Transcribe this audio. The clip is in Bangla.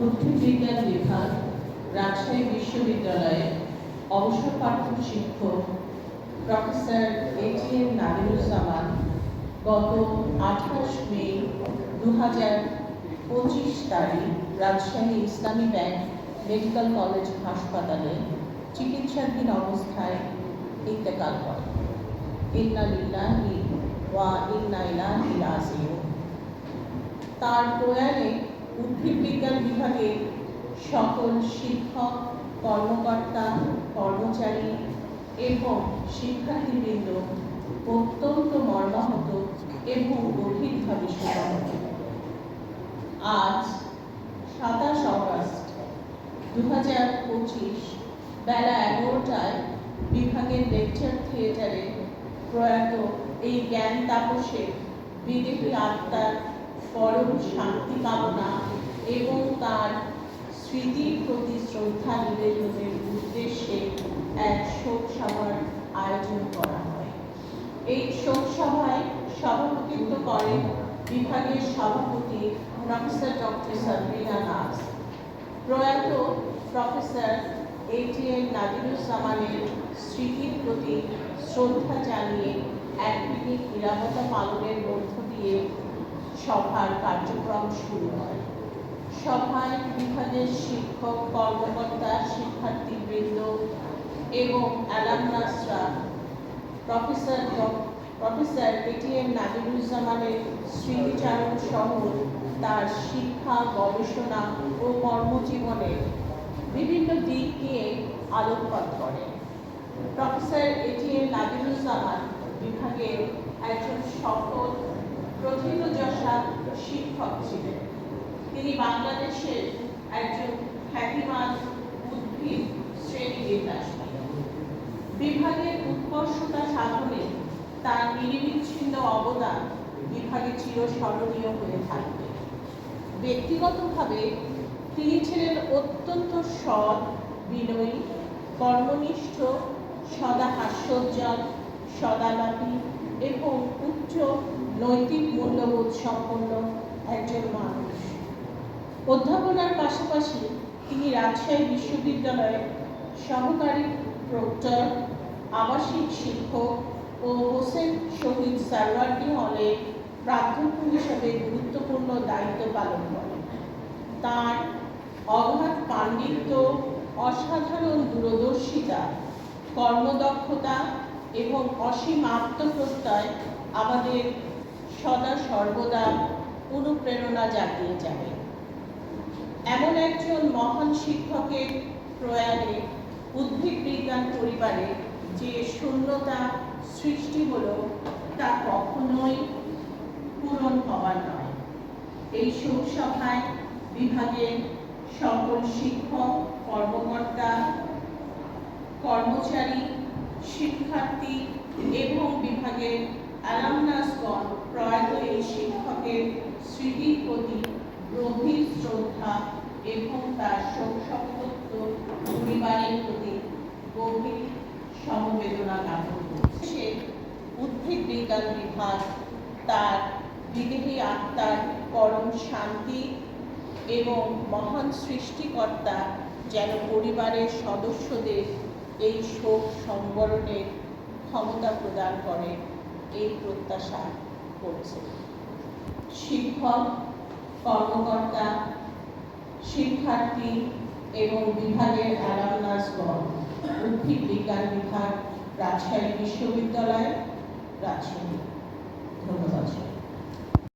উদ্ভিদবিজ্ঞান বিভাগ, রাজশাহী বিশ্ববিদ্যালয়ের অবসরপ্রাপ্ত শিক্ষক প্রফেসর এটিএম নাদিরুজ্জামান গত 28 মে 2025 তারিখ রাজশাহী ইসলামী ব্যাংক মেডিকেল কলেজ হাসপাতালে চিকিৎসাধীন অবস্থায় ইন্তেকাল করেন। ইন্না লিল্লাহি ওয়া ইন্না ইলাইহি রাজিউন। তার প্রয়াণে উদ্ভিদবিজ্ঞান বিভাগের সকল শিক্ষক, কর্মকর্তা, কর্মচারী এবং শিক্ষার্থীবৃন্দ অত্যন্ত মর্মাহত এবং গভীরভাবে শোকাহত। আজ 27 আগস্ট 2025 বেলা 11টায় বিভাগের লেকচার থিয়েটারে প্রয়াত এই জ্ঞান তাপসের বিদেহী আত্মার পরম শান্তি কামনা এবং তার স্মৃতির প্রতি শ্রদ্ধা নিবেদনের উদ্দেশ্যে এক শোক সভার আয়োজন করা হয়। এই শোক সভায় সভাপতিত্ব করেন বিভাগের সভাপতি প্রফেসর ডক্টর সাবরিনা নাজ। প্রয়াত প্রফেসর এটিএম নাদিরুজ্জামানের স্মৃতির প্রতি শ্রদ্ধা জানিয়ে 1 মিনিট নীরবতা পালনের মধ্য দিয়ে সভার কার্যক্রম শুরু হয়। সভায় বিভাগের শিক্ষক, কর্মকর্তা, শিক্ষার্থীবৃন্দ এবং অ্যালামনাসরা প্রফেসর এটিএম নাদিরুজ্জামানের স্মৃতিচারণ সহ তার শিক্ষা, গবেষণা ও কর্মজীবনের বিভিন্ন দিক নিয়ে আলোকপাত করেন। প্রফেসর এটিএম নাদিরুজ্জামান বিভাগের একজন সফল প্রথিতযশা শিক্ষক ছিলেন। তিনি বাংলাদেশের একজন খ্যাতিমান উদ্ভিদ শ্রেণীবিন্যাস। বিভাগের উৎকর্ষতা সাধনে তার নিরবিচ্ছিন্ন অবদান বিভাগে চিরস্মরণীয় হয়ে থাকবে। ব্যক্তিগতভাবে তিনি ছিলেন অত্যন্ত সৎ, বিনয়ী, কর্মনিষ্ঠ, সদা হাস্যোজ্জ্বল, সদালাপী এবং উচ্চ নৈতিক মূল্যবোধ সম্পন্ন একজন মানুষ। অধ্যাপনার পাশাপাশি তিনি রাজশাহী বিশ্ববিদ্যালয়ের সহকারী প্রক্টর, আবাসিক শিক্ষক ও হোসেন শহীদ সারওয়ার্দী হলে প্রাধ্যক্ষ হিসেবে গুরুত্বপূর্ণ দায়িত্ব পালন করেন। তার অগাধ পাণ্ডিত্য, অসাধারণ দূরদর্শিতা, কর্মদক্ষতা এবং অসীম আত্মপ্রত্যয় আমাদের সদা সর্বদা অনুপ্রেরণা জাগিয়ে যাবে। এমন একজন মহান শিক্ষকের প্রয়াণে উদ্ভিদবিজ্ঞান পরিবারে যে শূন্যতা সৃষ্টি হলো তা কখনোই পূরণ হবার নয়। এই শোক সভায় বিভাগের সকল শিক্ষক, কর্মকর্তা, কর্মচারী, শিক্ষার্থী এবং বিভাগের অ্যালামনাসগণ প্রয়াত এই শিক্ষকের স্মৃতির প্রতি গভীর শ্রদ্ধা এবং তার শোকসন্তপ্ত পরিবারের প্রতি গভীর সমবেদনা জ্ঞাপন করছে। উদ্ভিদবিজ্ঞান বিভাগ তার বিদেহী আত্মার পরম শান্তি এবং মহান সৃষ্টিকর্তা যেন পরিবারের সদস্যদের এই শোক সম্বরণের ক্ষমতা প্রদান করে এই প্রত্যাশা করছে। শিক্ষক, কর্মকর্তা, শিক্ষার্থী এবং বিভাগের অ্যালামনাসগণ, উদ্ভিদবিজ্ঞান বিভাগ, রাজশাহী বিশ্ববিদ্যালয়, রাজশাহী। ধন্যবাদ।